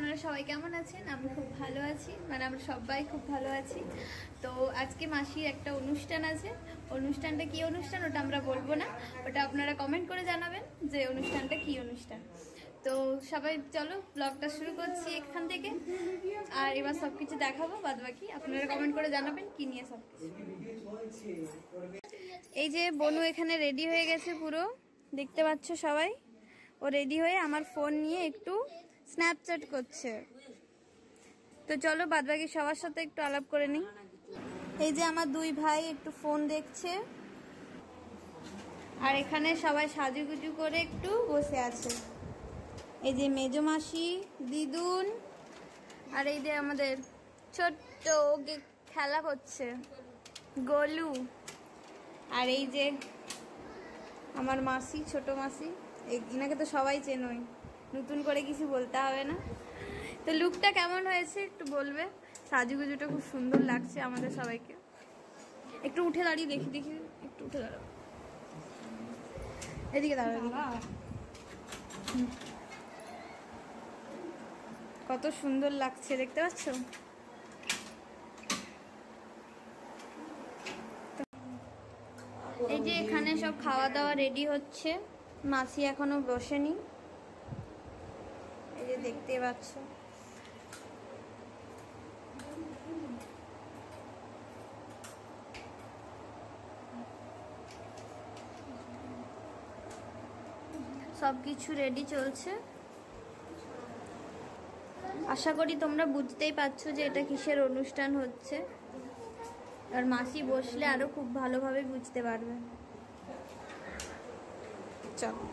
আপনারা সবাই কেমন আছেন? আমি খুব ভালো আছি, মানে আমরা সবাই খুব ভালো আছি। তো আজকে মাসির একটা অনুষ্ঠান আছে। অনুষ্ঠানটা কি অনুষ্ঠান ওটা আমরা বলবো না, ওটা আপনারা কমেন্ট করে জানাবেন যে অনুষ্ঠানটা কি অনুষ্ঠান। তো সবাই চলো ব্লগটা শুরু করছি এখান থেকে, আর এবার সবকিছু দেখাবো, বাদ বাকি আপনারা কমেন্ট করে জানাবেন কি নিয়ে সবকিছু। এই যে বনু এখানে রেডি হয়ে গেছে পুরো, দেখতে পাচ্ছ সবাই। ও রেডি হয়ে আমার ফোন নিয়ে একটু স্ন্যাপচ্যাট করছে। তো চলো বাদবাকি সবার সাথে একটু আলাপ করে নিই। এই যে আমার দুই ভাই একটু ফোন দেখছে, আর এখানে সবাই সাজুগুজু করে একটু বসে আছে। এই যে মেজো মাসি, দিদুন, আর এই যে আমাদের ছোট্ট খেলা করছে গোলু, আর এই যে আমার মাসি, ছোট মাসি, এনাকে তো সবাই চেনোই, নতুন করে কিছু বলতে হবে না। তো লুকটা কেমন হয়েছে একটু বলবে। সাজুগুজুটা খুব সুন্দর লাগছে আমাদের সবাইকে। একটু উঠে দাঁড়িয়ে দেখি, একটু উঠে দাঁড়াও, এদিকে দাঁড়াও। কত সুন্দর লাগছে দেখতে পাচ্ছ। এই যে এখানে সব খাওয়া দাওয়া রেডি হচ্ছে, মাসি এখনো বসেনি, এই যে দেখতে পাচ্ছ। সবকিছু রেডি চলছে। আশা করি তোমরা বুঝতেই পারছো যে এটা কিসের অনুষ্ঠান হচ্ছে, আর মাসি বসলে আরো খুব ভালোভাবে বুঝতে পারবে। চলো,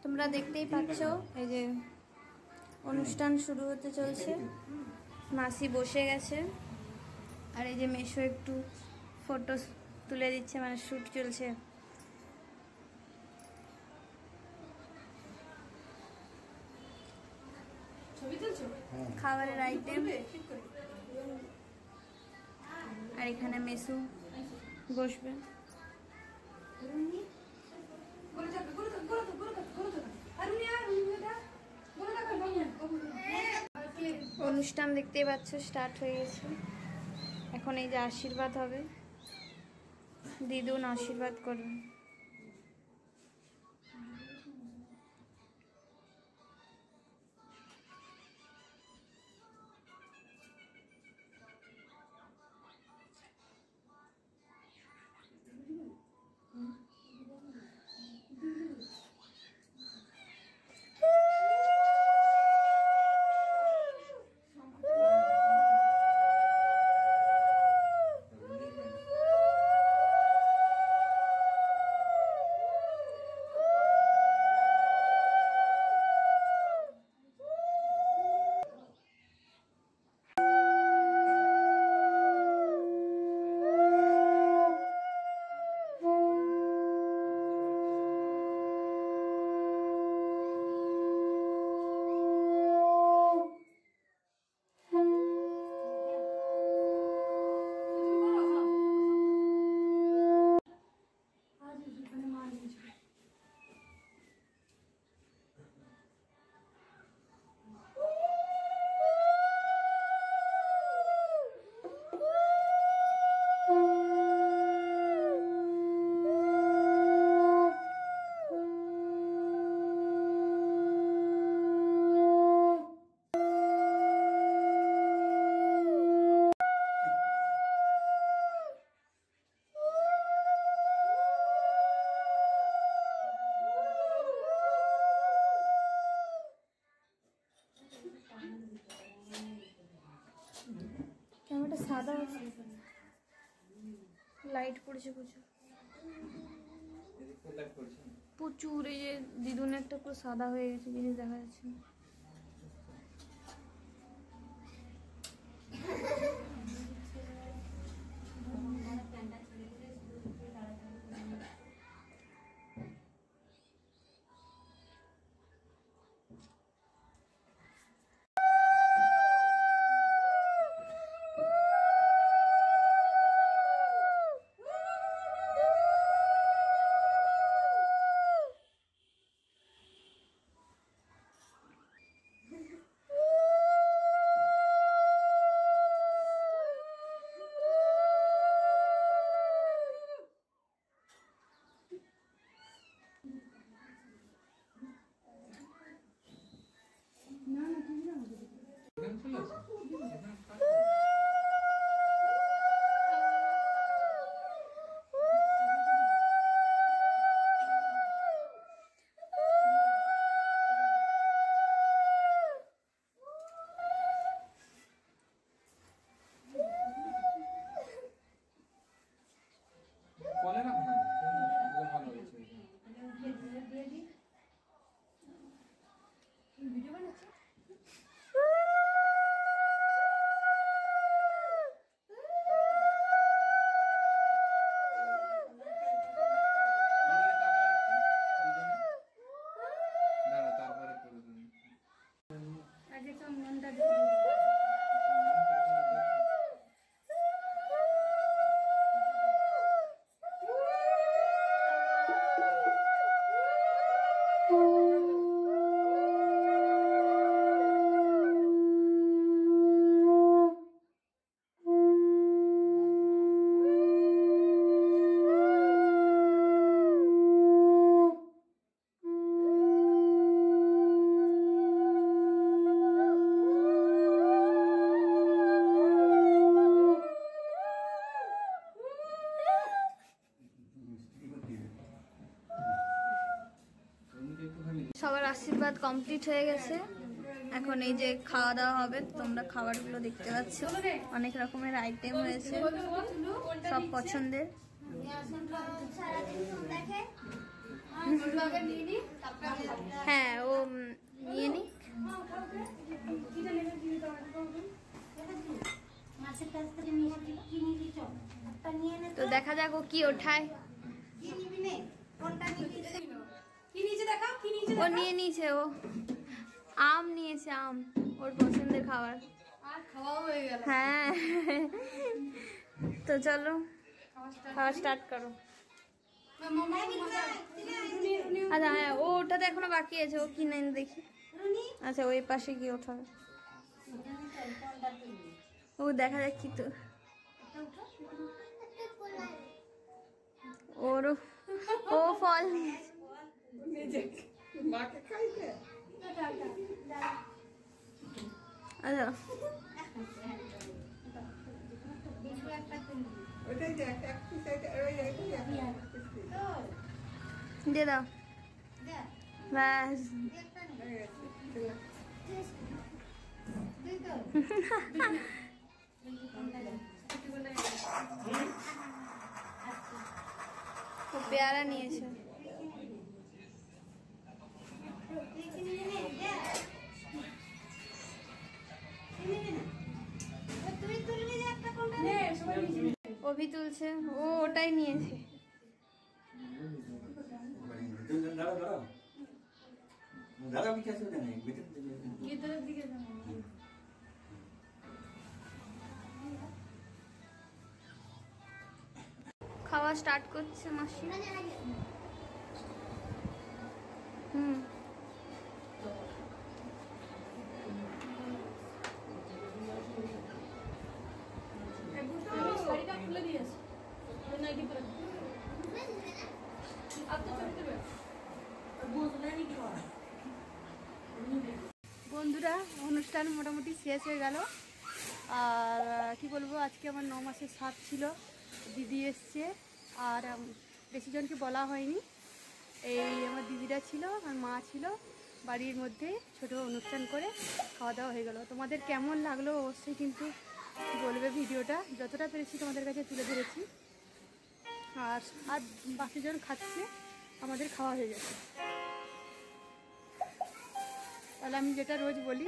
তোমরা দেখতেই পাচ্ছ এই যে অনুষ্ঠান শুরু হতে চলছে। মাসি বসে গেছে, আর এই যে মেশো একটু ফটো তুলে দিচ্ছে, মানে শ্যুট চলছে। খাবারের আইটেম, আর এখানে মেসু বসবে। অনুষ্ঠান দেখতেই পাচ্ছ স্টার্ট হয়ে গেছে। এখন এই যে আশীর্বাদ হবে, দিদুন আশীর্বাদ করবে। ক্যামেরাটা সাদা আছে, লাইট পড়েছে প্রচুর প্রচুর। এই যে দিদুনের একটা পুরো সাদা হয়ে গেছে, জিনিস দেখা যাচ্ছে না। সবার আশীর্বাদ কমপ্লিট হয়ে গেছে। এখন এই যে খাওয়া দাওয়া হবে, তোমরা খাবারগুলো দেখতে পাচ্ছ, অনেক রকমের আইটেম হয়েছে, সব পছন্দের। হ্যাঁ, ও নিয়ে নি। তো দেখা যাক ও কি ওঠায়। ও নিয়ে নিয়েছে, ও আম নিয়েছে, আম ওর পছন্দের খাবার। হ্যাঁ, তো চলো খাওয়া স্টার্ট করো। আচ্ছা হ্যাঁ, ও ওটাতে এখনো বাকি আছে, ও কিনে দেখি। আচ্ছা, ওই পাশে গিয়ে ওঠাবে। ও দেখা যাক কি, তো ওর ও ফল আচ্ছা দিয়ে দাও, ব্যাস। ও পেয়ারা নিয়েছে। অভি তুলছে, ও ওটাই নিয়েছে। খাওয়া স্টার্ট করছে মাসি। বন্ধুরা, অনুষ্ঠান মোটামুটি শেষ হয়ে গেল। আর কি বলবো, আজকে আমার 9 মাসের সাথ ছিল, দিদি এসছে, আর বেশি জনকে বলা হয়নি। এই আমার দিদিরা ছিল আর মা ছিল, বাড়ির মধ্যে ছোটো অনুষ্ঠান করে খাওয়া দাওয়া হয়ে গেল। তোমাদের কেমন লাগলো অবশ্যই কিন্তু বলবে। ভিডিওটা যতটা পেরেছি তোমাদের কাছে তুলে ধরেছি। আর আর বাকি জন খাচ্ছে, আমাদের খাওয়া হয়ে গেছে। তাহলে আমি যেটা রোজ বলি,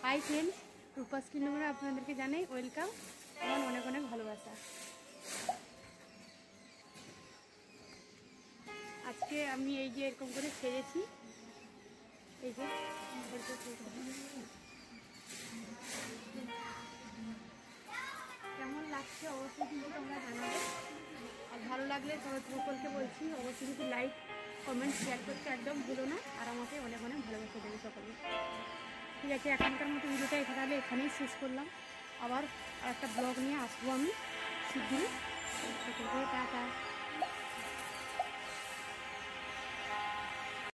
হাই ফ্রেন্ডস, রূপাস কিন্ডমে আপনাদেরকে জানাই ওয়েলকাম, আমার অনেক অনেক ভালোবাসা। আজকে আমি এই যে এরকম করে সেরেছি, এই যে কেমন লাগছে অবশ্যই কিন্তু তোমরা জানাবে। আর ভালো লাগলে সকলকে বলছি অবশ্যই কিন্তু লাইক কমেন্ট শেয়ার করতে একদম ভুলো না। আর আমাকে অনেক অনেক ভালোবাসা দেবে সকলে। ঠিক আছে, এখনকার মতো ভিডিওটা তাহলে এখানেই শেষ করলাম। আবার একটা ব্লগ নিয়ে আসবো আমি শিগগিরই। টাটা।